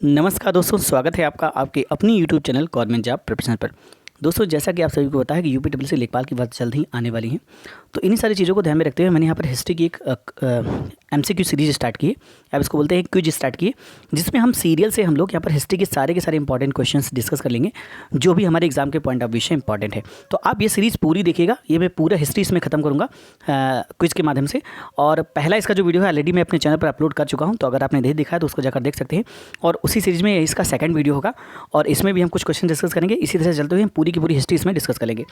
नमस्कार दोस्तों, स्वागत है आपका आपके अपनी YouTube channel government job preparation पर। दोस्तों, जैसा कि आप सभी को पता है कि यूपीडब्ल्यूएससी लेखपाल की बात जल्द ही आने वाली है। तो इन्हीं सारी चीज़ों को ध्यान में रखते हुए मैंने यहाँ पर हिस्ट्री की एक एमसीक्यू सीरीज स्टार्ट की है। आप इसको बोलते हैं क्विज स्टार्ट की है, जिसमें हम सीरियल से हम लोग यहाँ पर हिस्ट्री के सारे इंपॉर्टेंट क्वेश्चंस डिस्कस कर लेंगे, जो भी हमारे एग्जाम के पॉइंट ऑफ व्यू से इंपॉर्टेंट है। तो आप ये सीरीज़ पूरी देखिएगा। ये मैं पूरा हिस्ट्री इसमें खत्म करूँगा क्विज के माध्यम से। और पहला इसका जो वीडियो है ऑलरेडी मैं अपने चैनल पर अपलोड कर चुका हूँ, तो अगर आपने नहीं देखा है तो उसको जाकर देख सकते हैं। और उसी सीरीज़ में इसका सेकंड वीडियो होगा और इसमें भी हम कुछ क्वेश्चन डिस्कस करेंगे। इसी तरह से चलते हुए हम पूरी की पूरी हिस्ट्री इसमें डिस्कस करेंगे।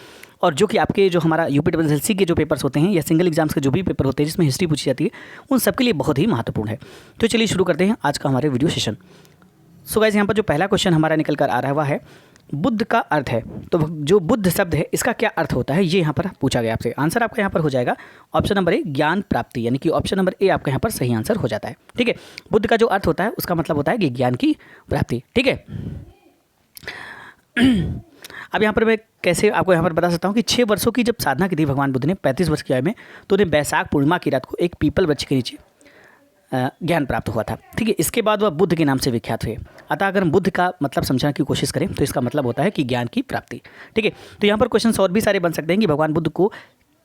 और जो कि आपके जो हमारा यूपीडब्ल्यूएससी के जो पेपर्स होते हैं या सिंगल एग्जाम्स के जो भी पेपर होते हैं जिसमें हिस्ट्री पूछी जाती है, उन सबके लिए बहुत ही महत्वपूर्ण है। तो चलिए शुरू करते हैं आज का हमारे वीडियो सेशन। सो गाइस, यहाँ पर जो पहला क्वेश्चन हमारा निकल कर आ रहा है वह है बुद्ध का अर्थ है। तो जो बुद्ध शब्द है इसका क्या अर्थ होता है, ये यहाँ पर पूछा गया आपसे। आंसर आपका यहाँ पर हो जाएगा ऑप्शन नंबर ए, ज्ञान प्राप्ति, यानी कि ऑप्शन नंबर ए आपका यहाँ पर सही आंसर हो जाता है। ठीक है, बुद्ध का जो अर्थ होता है उसका मतलब होता है कि ज्ञान की प्राप्ति। ठीक है, अब यहाँ पर मैं कैसे आपको यहाँ पर बता सकता हूँ कि 6 वर्षों की जब साधना की थी भगवान बुद्ध ने 35 वर्ष की आयु में, तो उन्हें बैसाख पूर्णिमा की रात को एक पीपल वृक्ष के नीचे ज्ञान प्राप्त हुआ था। ठीक है, इसके बाद वह बुद्ध के नाम से विख्यात हुए। अतः अगर हम बुद्ध का मतलब समझने की कोशिश करें तो इसका मतलब होता है कि ज्ञान की प्राप्ति। ठीक है, तो यहाँ पर क्वेश्चन और भी सारे बन सकते हैं कि भगवान बुद्ध को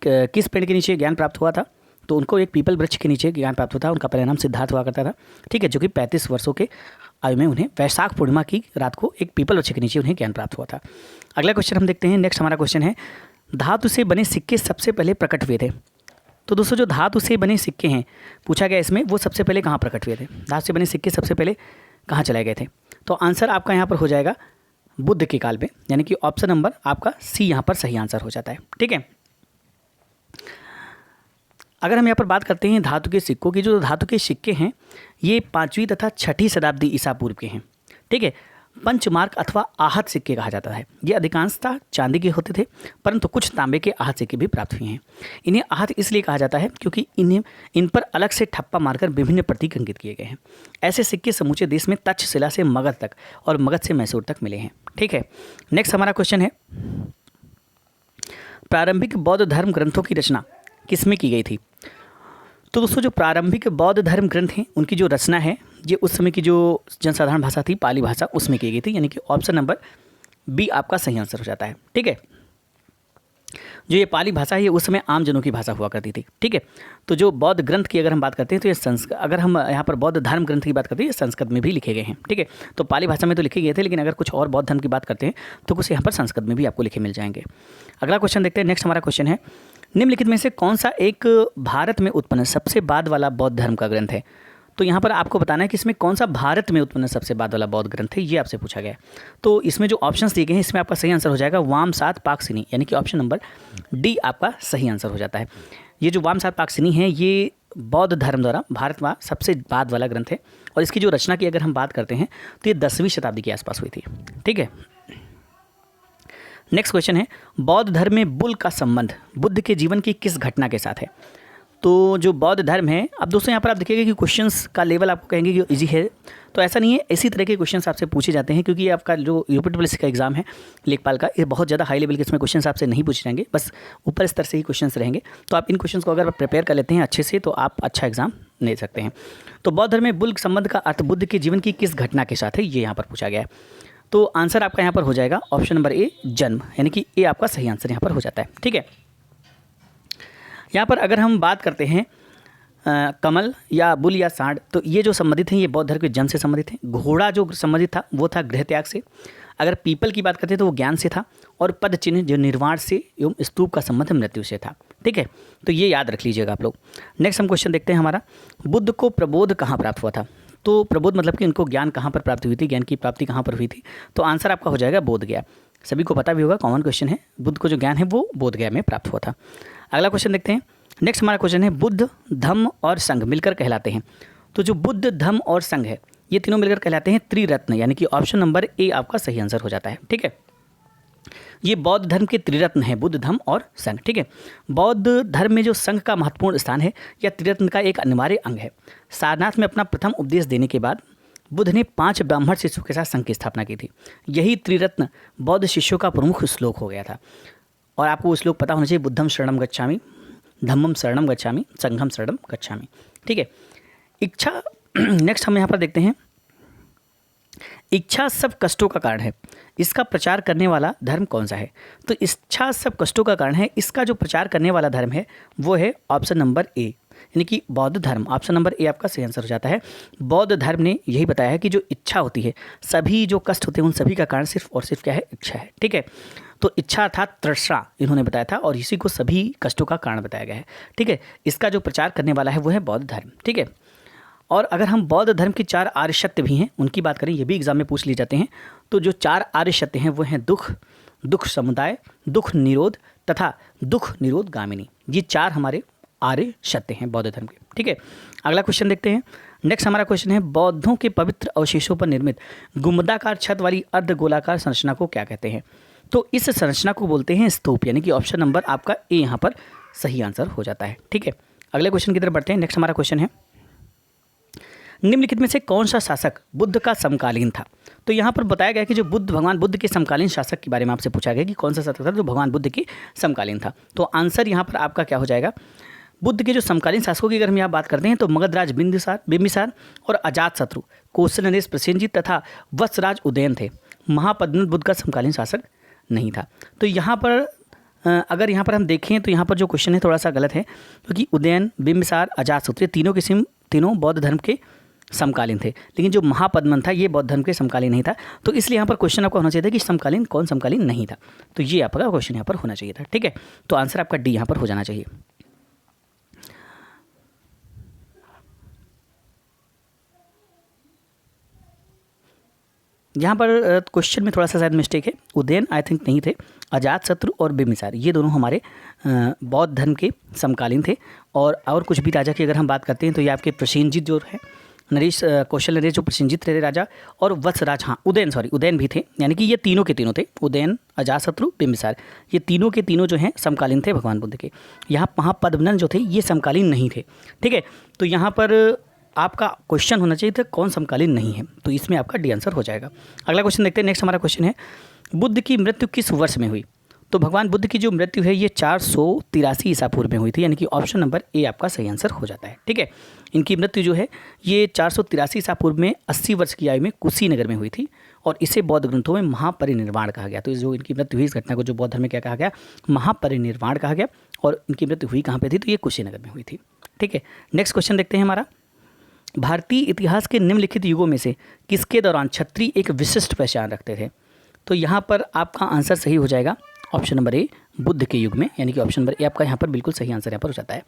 किस पेड़ के नीचे ज्ञान प्राप्त हुआ था। तो उनको एक पीपल वृक्ष के नीचे ज्ञान प्राप्त हुआ था। उनका पहला नाम सिद्धार्थ हुआ करता था। ठीक है, जो कि 35 वर्षों के आयु में उन्हें वैशाख पूर्णिमा की रात को एक पीपल वृक्ष के नीचे उन्हें ज्ञान प्राप्त हुआ था। अगला क्वेश्चन हम देखते हैं। नेक्स्ट हमारा क्वेश्चन है, धातु से बने सिक्के सबसे पहले प्रकट हुए थे। तो दोस्तों, जो धातु से बने सिक्के हैं पूछा गया इसमें, वो सबसे पहले कहाँ प्रकट हुए थे? धातु से बने सिक्के सबसे पहले कहाँ चलाए गए थे? तो आंसर आपका यहाँ पर हो जाएगा बुद्ध के काल में, यानी कि ऑप्शन नंबर आपका सी यहाँ पर सही आंसर हो जाता है। ठीक है, अगर हम यहाँ पर बात करते हैं धातु के सिक्कों की, जो धातु के सिक्के हैं ये 5वीं तथा 6ठी शताब्दी ईसा पूर्व के हैं। ठीक है, पंचमार्क अथवा आहत सिक्के कहा जाता है। ये अधिकांशतः चांदी के होते थे, परंतु कुछ तांबे के आहत सिक्के भी प्राप्त हुए हैं। इन्हें आहत इसलिए कहा जाता है क्योंकि इन पर अलग से ठप्पा मारकर विभिन्न प्रतीक अंकित किए गए हैं। ऐसे सिक्के समूचे देश में तक्षशिला से मगध तक और मगध से मैसूर तक मिले हैं। ठीक है, नेक्स्ट हमारा क्वेश्चन है, प्रारंभिक बौद्ध धर्म ग्रंथों की रचना किसमें की गई थी? तो दोस्तों, जो प्रारंभिक बौद्ध धर्म ग्रंथ हैं उनकी जो रचना है ये उस समय की जो जनसाधारण भाषा थी, पाली भाषा, उसमें की गई थी, यानी कि ऑप्शन नंबर बी आपका सही आंसर हो जाता है। ठीक है, जो ये पाली भाषा है ये उस समय आम जनों की भाषा हुआ करती थी। ठीक है, तो जो बौद्ध ग्रंथ की अगर हम बात करते हैं तो ये संस्कृत, अगर हम यहाँ पर बौद्ध धर्म ग्रंथ की बात करते हैं ये संस्कृत में भी लिखे गए हैं। ठीक है, तो पाली भाषा में तो लिखे गए थे, लेकिन अगर कुछ और बौद्ध धर्म की बात करते हैं तो कुछ यहाँ पर संस्कृत में भी आपको लिखे मिल जाएंगे। अगला क्वेश्चन देखते हैं। नेक्स्ट हमारा क्वेश्चन है, निम्नलिखित में से कौन सा एक भारत में उत्पन्न सबसे बाद वाला बौद्ध धर्म का ग्रंथ है? तो यहाँ पर आपको बताना है कि इसमें कौन सा भारत में उत्पन्न सबसे बाद वाला बौद्ध ग्रंथ है, ये आपसे पूछा गया है। तो इसमें जो ऑप्शंस दिए गए हैं इसमें आपका सही आंसर हो जाएगा वामसात पाकसिनी, यानी कि ऑप्शन नंबर डी आपका सही आंसर हो जाता है। ये जो वामसात पाकसिनी है ये बौद्ध धर्म द्वारा भारत में सबसे बाद वाला ग्रंथ है और इसकी जो रचना की अगर हम बात करते हैं तो ये 10वीं शताब्दी के आसपास हुई थी। ठीक है, नेक्स्ट क्वेश्चन है, बौद्ध धर्म में बुल का संबंध बुद्ध के जीवन की किस घटना के साथ है? तो जो बौद्ध धर्म है, अब दोस्तों यहाँ पर आप देखिएगा कि क्वेश्चंस का लेवल आपको कहेंगे कि इजी है, तो ऐसा नहीं है। इसी तरह के क्वेश्चंस आपसे पूछे जाते हैं क्योंकि ये आपका जो यूपीडब्ल्यूएससी का एग्जाम है लेखपाल का, ये बहुत ज़्यादा हाई लेवल के इसमें क्वेश्चंस आपसे नहीं पूछे जाएंगे, बस ऊपर स्तर से ही क्वेश्चंस रहेंगे। तो आप इन क्वेश्चंस को अगर प्रिपेयर कर लेते हैं अच्छे से तो आप अच्छा एग्जाम ले सकते हैं। तो बौद्ध धर्म में बुल संबंध का अर्थ बुद्ध के जीवन की किस घटना के साथ है, ये यहाँ पर पूछा गया है। तो आंसर आपका यहाँ पर हो जाएगा ऑप्शन नंबर ए, जन्म, यानी कि ए आपका सही आंसर यहाँ पर हो जाता है। ठीक है, यहाँ पर अगर हम बात करते हैं कमल या बुल या सांड, तो ये जो संबंधित हैं ये बौद्ध धर्म के जन्म से संबंधित हैं। घोड़ा जो संबंधित था वो था गृह त्याग से। अगर पीपल की बात करते हैं तो वो ज्ञान से था। और पद चिन्ह जो निर्वाण से एवं स्तूप का संबंध मृत्यु से था। ठीक है, तो ये याद रख लीजिएगा आप लोग। नेक्स्ट हम क्वेश्चन देखते हैं हमारा, बुद्ध को प्रबोध कहाँ प्राप्त हुआ था? तो प्रबोध मतलब कि उनको ज्ञान कहाँ पर प्राप्ति हुई थी, ज्ञान की प्राप्ति कहाँ पर हुई थी? तो आंसर आपका हो जाएगा बोध गया। सभी को पता भी होगा, कॉमन क्वेश्चन है, बुद्ध को जो ज्ञान है वो बोध गया में प्राप्त हुआ था। अगला क्वेश्चन देखते हैं। नेक्स्ट हमारा क्वेश्चन है, बुद्ध, धम्म और संघ मिलकर कहलाते हैं। तो जो बुद्ध, धम्म और संघ है ये तीनों मिलकर कहलाते हैं त्रिरत्न, यानी कि ऑप्शन नंबर ए आपका सही आंसर हो जाता है। ठीक है, ये बौद्ध धर्म के त्रिरत्न है, बुद्ध, धम्म और संघ। ठीक है, बौद्ध धर्म में जो संघ का महत्वपूर्ण स्थान है यह त्रिरत्न का एक अनिवार्य अंग है। सारनाथ में अपना प्रथम उपदेश देने के बाद बुद्ध ने 5 ब्राह्मण शिष्यों के साथ संघ की स्थापना की थी। यही त्रिरत्न बौद्ध शिष्यों का प्रमुख श्लोक हो गया था। और आपको वो श्लोक पता होना चाहिए, बुद्धम शरणम गच्छामि, धम्मम शरणम गच्छामि, संघम शरणम गच्छामि। ठीक है, इच्छा नेक्स्ट हम यहाँ पर देखते हैं, इच्छा सब कष्टों का कारण है, इसका प्रचार करने वाला धर्म कौन सा है? तो इच्छा सब कष्टों का कारण है, इसका जो प्रचार करने वाला धर्म है वो है ऑप्शन नंबर ए, यानी कि बौद्ध धर्म। ऑप्शन नंबर ए आपका सही आंसर हो जाता है। बौद्ध धर्म ने यही बताया है कि जो इच्छा होती है, सभी जो कष्ट होते हैं उन सभी का कारण सिर्फ और सिर्फ क्या है? इच्छा है। ठीक है, तो इच्छा अर्थात तृष्णा इन्होंने बताया था और इसी को सभी कष्टों का कारण बताया गया है। ठीक है, इसका जो प्रचार करने वाला है वो है बौद्ध धर्म। ठीक है, और अगर हम बौद्ध धर्म के 4 आर्य सत्य भी हैं उनकी बात करें, ये भी एग्जाम में पूछ लिए जाते हैं। तो जो 4 आर्य सत्य हैं वो हैं दुख, दुख समुदाय, दुख निरोध तथा दुख निरोध गामिनी। ये 4 हमारे आर्य सत्य हैं बौद्ध धर्म के। ठीक है, अगला क्वेश्चन देखते हैं। नेक्स्ट हमारा क्वेश्चन है, बौद्धों के पवित्र अवशेषों पर निर्मित गुंबदाकार छत वाली अर्ध गोलाकार संरचना को क्या कहते हैं? तो इस संरचना को बोलते हैं स्तूप, यानी कि ऑप्शन नंबर आपका ए यहाँ पर सही आंसर हो जाता है। ठीक है, अगले क्वेश्चन की तरफ बढ़ते हैं। नेक्स्ट हमारा क्वेश्चन है, निम्नलिखित में से कौन सा शासक बुद्ध का समकालीन था? तो यहाँ पर बताया गया कि जो भगवान बुद्ध के समकालीन शासक के बारे में आपसे पूछा गया कि कौन सा शासक था जो भगवान बुद्ध के समकालीन था। तो आंसर यहाँ पर आपका क्या हो जाएगा? बुद्ध के जो समकालीन शासकों की अगर हम यहाँ बात करते हैं तो मगधराज बिंबिसार और अजातशत्रु, कौशल नरेश प्रसेनजीत तथा वत्सराज उदयन थे। महापद्मनाभ बुद्ध का समकालीन शासक नहीं था। तो यहाँ पर अगर यहाँ पर हम देखें तो यहाँ पर जो क्वेश्चन है थोड़ा सा गलत है, क्योंकि उदयन, बिंबिसार, अजातशत्रु तीनों बौद्ध धर्म के समकालीन थे, लेकिन जो महापद्मन था ये बौद्ध धर्म के समकालीन नहीं था। तो इसलिए यहाँ पर क्वेश्चन आपका होना चाहिए था कि समकालीन कौन समकालीन नहीं था। तो ये आपका क्वेश्चन यहाँ पर होना चाहिए था। ठीक है, तो आंसर आपका डी यहाँ पर हो जाना चाहिए। यहाँ पर क्वेश्चन में थोड़ा सा शायद मिस्टेक है। उदयन आई थिंक नहीं थे, अजातशत्रु और बिंबिसार ये दोनों हमारे बौद्ध धर्म के समकालीन थे। और कुछ भी राजा की अगर हम बात करते हैं तो ये आपके प्रसेनजीत जो है, नरेश, कौशल नरेश जो प्रसेनजीत थे राजा, और वत्सराज, हाँ उदयन भी थे। यानी कि ये तीनों के तीनों थे, उदयन, अजातशत्रु, बिंबिसार, ये तीनों के तीनों जो हैं समकालीन थे भगवान बुद्ध के। यहाँ महापद्मनन जो थे ये समकालीन नहीं थे। ठीक है, तो यहाँ पर आपका क्वेश्चन होना चाहिए था कौन समकालीन नहीं है, तो इसमें आपका डी आंसर हो जाएगा। अगला क्वेश्चन देखते हैं। नेक्स्ट हमारा क्वेश्चन है, बुद्ध की मृत्यु किस वर्ष में हुई? तो भगवान बुद्ध की जो मृत्यु है ये 483 ईसा पूर्व में हुई थी, यानी कि ऑप्शन नंबर ए आपका सही आंसर हो जाता है। ठीक है, इनकी मृत्यु जो है ये 483 ईसा पूर्व में 80 वर्ष की आयु में कुशीनगर में हुई थी और इसे बौद्ध ग्रंथों में महापरिनिर्वाण कहा गया। तो जो इनकी मृत्यु हुई, इस घटना को जो बौद्ध धर्म में क्या कहा गया? महापरिनिर्वाण कहा गया। और इनकी मृत्यु हुई कहाँ पे थी? तो ये कुशीनगर में हुई थी। ठीक है, नेक्स्ट क्वेश्चन देखते हैं हमारा, भारतीय इतिहास के निम्नलिखित युगों में से किसके दौरान क्षत्रिय एक विशिष्ट पहचान रखते थे? तो यहाँ पर आपका आंसर सही हो जाएगा ऑप्शन नंबर ए, बुद्ध के युग में, यानी कि ऑप्शन नंबर ए आपका यहाँ पर बिल्कुल सही आंसर यहाँ पर हो जाता है।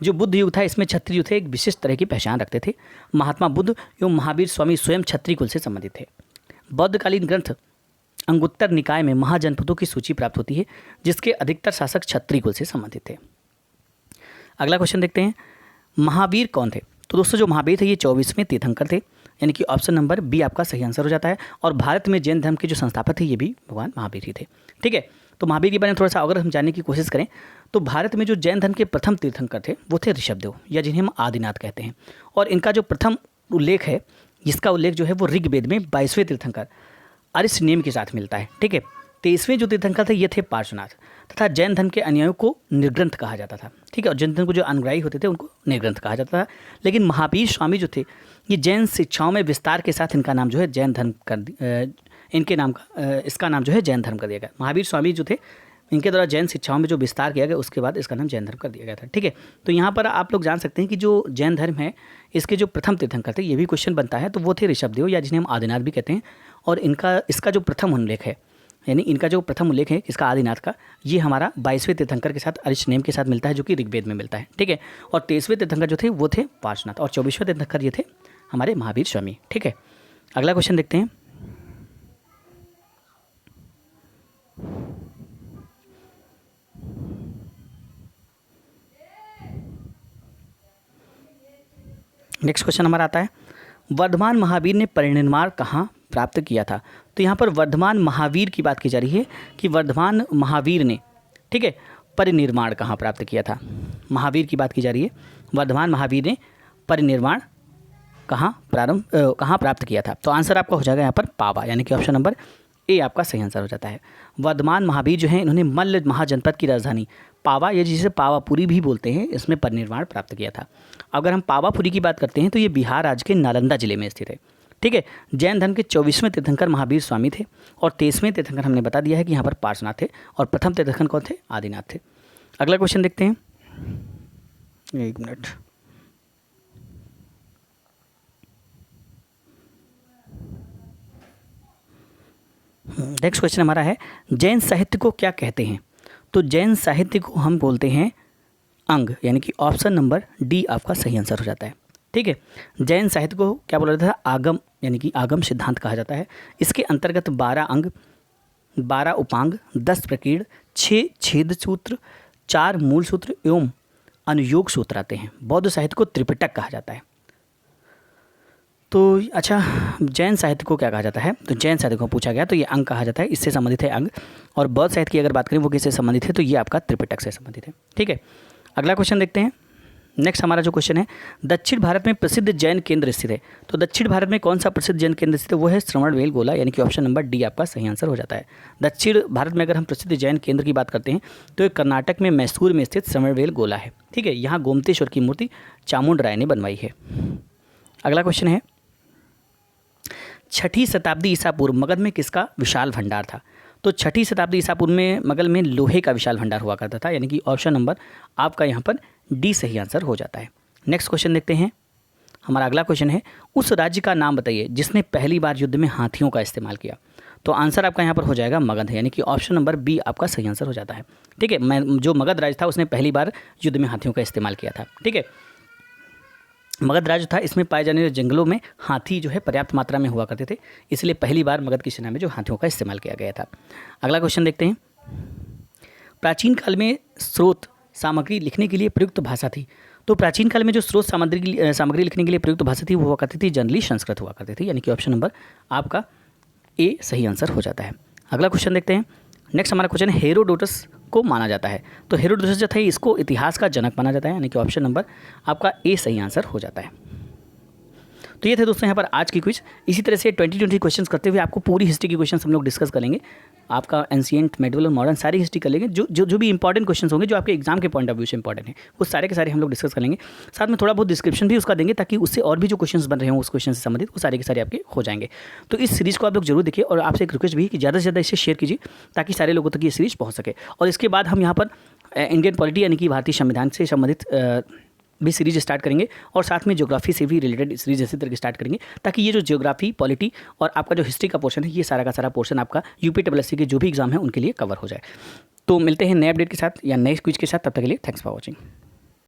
जो बुद्ध युग था इसमें क्षत्रिय थे एक विशिष्ट तरह की पहचान रखते थे। महात्मा बुद्ध एवं महावीर स्वामी स्वयं क्षत्रिय कुल से संबंधित थे। बौद्धकालीन ग्रंथ अंगुत्तर निकाय में महाजनपदों की सूची प्राप्त होती है जिसके अधिकतर शासक क्षत्रिय कुल से संबंधित थे। अगला क्वेश्चन देखते हैं, महावीर कौन थे? तो दोस्तों जो महावीर थे ये 24वें तीर्थंकर थे, यानी कि ऑप्शन नंबर बी आपका सही आंसर हो जाता है। और भारत में जैन धर्म के जो संस्थापक थे ये भी भगवान महावीर ही थे। ठीक है, तो महावीर के बारे में थोड़ा सा अगर हम जानने की कोशिश करें तो भारत में जो जैन धर्म के प्रथम तीर्थंकर थे वो थे ऋषभदेव, या जिन्हें हम आदिनाथ कहते हैं। और इनका जो प्रथम उल्लेख है, जिसका उल्लेख जो है वो ऋग्वेद में 22वें तीर्थंकर अरिष्ट नेम के साथ मिलता है। ठीक है, 23वें जो तीर्थंकर थे ये थे पार्श्वनाथ, तथा जैन धर्म के अनुयायियों को निर्ग्रंथ कहा जाता था। ठीक है, और जैन धर्म को जो अनुयायी होते थे उनको निर्ग्रंथ कहा जाता था। लेकिन महावीर स्वामी जो थे ये जैन शिक्षाओं में विस्तार के साथ इनका नाम जो है जैन धर्म इनके नाम का इसका नाम जो है जैन धर्म कर दिया गया। महावीर स्वामी जो थे इनके द्वारा जैन शिक्षाओं में जो विस्तार किया गया उसके बाद इसका नाम जैन धर्म कर दिया गया था। ठीक है, तो यहाँ पर आप लोग जान सकते हैं कि जो जैन धर्म है इसके जो प्रथम तीर्थंकर थे, ये भी क्वेश्चन बनता है, तो वो थे ऋषभदेव, या जिन्हें हम आदिनाथ भी कहते हैं। और इसका जो प्रथम उल्लेख है, यानी इनका जो प्रथम उल्लेख है इसका आदिनाथ का, ये हमारा 22वें तीर्थंकर के साथ अरिष्ट नेम के साथ मिलता है, जो कि ऋग्वेद में मिलता है। ठीक है, और 23वें तीर्थंकर जो थे वो थे पार्श्वनाथ, और 24वें तीर्थंकर ये थे हमारे महावीर स्वामी। ठीक है, अगला क्वेश्चन देखते हैं। नेक्स्ट क्वेश्चन हमारा आता है, वर्धमान महावीर ने परिनिर्वाण कहाँ प्राप्त किया था? तो यहाँ पर वर्धमान महावीर की बात की जा रही है कि वर्धमान महावीर ने, ठीक है, परिनिर्वाण कहाँ प्राप्त किया था? महावीर की बात की जा रही है, वर्धमान महावीर ने परिनिर्वाण कहाँ प्राप्त किया था? तो आंसर आपका हो जाएगा यहाँ पर पावा, यानी कि ऑप्शन नंबर ए आपका सही आंसर हो जाता है। वर्धमान महावीर जो है इन्होंने मल्ल महाजनपद की राजधानी पावा, या जिसे पावापुरी भी बोलते हैं, इसमें परिनिर्वाण प्राप्त किया था। अगर हम पावापुरी की बात करते हैं तो ये बिहार राज्य के नालंदा जिले में स्थित है। ठीक है। जैन धर्म के 24वें तीर्थंकर महावीर स्वामी थे और 23वें तीर्थंकर हमने बता दिया है कि यहाँ पर पार्श्वनाथ थे और प्रथम तीर्थंकर कौन थे? आदिनाथ थे। अगला क्वेश्चन देखते हैं, एक मिनट। नेक्स्ट क्वेश्चन हमारा है, जैन साहित्य को क्या कहते हैं? तो जैन साहित्य को हम बोलते हैं अंग, यानी कि ऑप्शन नंबर डी आपका सही आंसर हो जाता है। ठीक है। जैन साहित्य को क्या बोला जाता है? आगम, यानी कि आगम सिद्धांत कहा जाता है। इसके अंतर्गत 12 अंग, 12 उपांग, 10 प्रकीर्ण, 6 छेद सूत्र, 4 मूल सूत्र एवं अनुयोग सूत्र आते हैं। बौद्ध साहित्य को त्रिपिटक कहा जाता है। तो अच्छा, जैन साहित्य को क्या कहा जाता है? तो जैन साहित्य को पूछा गया तो ये अंग कहा जाता है, इससे संबंधित है अंग। और बौद्ध साहित्य की अगर बात करें वो किससे संबंधित है? तो ये आपका त्रिपिटक से संबंधित है। ठीक है। अगला क्वेश्चन देखते हैं। नेक्स्ट हमारा जो क्वेश्चन है, दक्षिण भारत में प्रसिद्ध जैन केंद्र स्थित है। तो दक्षिण भारत में कौन सा प्रसिद्ध जैन केंद्र स्थित है? वो है श्रवणबेलगोला, यानी कि ऑप्शन नंबर डी आपका सही आंसर हो जाता है। दक्षिण भारत में अगर हम प्रसिद्ध जैन केंद्र की बात करते हैं तो ये कर्नाटक में मैसूर में स्थित श्रवणबेलगोला है। ठीक है। यहाँ गोमतेश्वर की मूर्ति चामुंड राय ने बनवाई है। अगला क्वेश्चन है, 6ठी शताब्दी ईसा पूर्व मगध में किसका विशाल भंडार था? तो 6ठी शताब्दी ईसा पूर्व में मगध में लोहे का विशाल भंडार हुआ करता था, यानी कि ऑप्शन नंबर आपका यहाँ पर डी सही आंसर हो जाता है। नेक्स्ट क्वेश्चन देखते हैं। हमारा अगला क्वेश्चन है, उस राज्य का नाम बताइए जिसने पहली बार युद्ध में हाथियों का इस्तेमाल किया। तो आंसर आपका यहाँ पर हो जाएगा मगध है, यानी कि ऑप्शन नंबर बी आपका सही आंसर हो जाता है। ठीक है। जो मगध राज्य था उसने पहली बार युद्ध में हाथियों का इस्तेमाल किया था। ठीक है। मगध राज्य था, इसमें पाए जाने वाले जंगलों में हाथी जो है पर्याप्त मात्रा में हुआ करते थे, इसलिए पहली बार मगध की सेना में जो हाथियों का इस्तेमाल किया गया था। अगला क्वेश्चन देखते हैं। प्राचीन काल में स्रोत सामग्री लिखने के लिए प्रयुक्त भाषा थी। तो प्राचीन काल में जो स्रोत सामग्री लिखने के लिए प्रयुक्त भाषा थी वो हुआ करती थी जनरली संस्कृत हुआ करती थी, यानी कि ऑप्शन नंबर आपका ए सही आंसर हो जाता है। अगला क्वेश्चन देखते हैं। नेक्स्ट हमारा क्वेश्चन है, हेरोडोटस को माना जाता है। तो हेरोडोटस जो था इसको इतिहास का जनक माना जाता है, यानी कि ऑप्शन नंबर आपका ए सही आंसर हो जाता है। तो ये थे दोस्तों यहाँ पर आज की क्विज। इसी तरह से 20 क्वेश्चंस करते हुए आपको पूरी हिस्ट्री के क्वेश्चंस हम लोग डिस्कस करेंगे। आपका एंशिएंट, मेडिवल और मॉडर्न सारी हिस्ट्री कर लेंगे। जो भी इंपॉर्टेंट क्वेश्चंस होंगे जो आपके एग्जाम के पॉइंट ऑफ व्यू से इंपॉर्टेंट है वो सारे के सारे हम लोग डिस्कस कर लेंगे। साथ में थोड़ा बहुत डिस्क्रिप्शन भी उसका देंगे ताकि उससे और भी जो क्वेश्चंस बन रहे हों उस क्वेश्चन से संबंधित वो सारे के सारे आपके हो जाएंगे। तो इस सीरीज़ को आप लोग जरूर देखिए और आपसे एक रिक्वेस्ट भी कि ज़्यादा से ज़्यादा इसे शेयर कीजिए ताकि सारे लोगों तक ये सीरीज़ पहुँच सके। और इसके बाद हम यहाँ पर इंडियन पॉलिटी यानी कि भारतीय संविधान से संबंधित भी सीरीज स्टार्ट करेंगे और साथ में ज्योग्राफी से भी रिलेटेड सीरीज इसी तरह स्टार्ट करेंगे ताकि ये जो ज्योग्राफी, पॉलिटी और आपका जो हिस्ट्री का पोर्शन है ये सारा का सारा पोर्शन आपका यूपीएससी के जो भी एग्जाम है उनके लिए कवर हो जाए। तो मिलते हैं नए अपडेट के साथ या नए क्विज के साथ, तब तक के लिए थैंक्स फॉर वॉचिंग।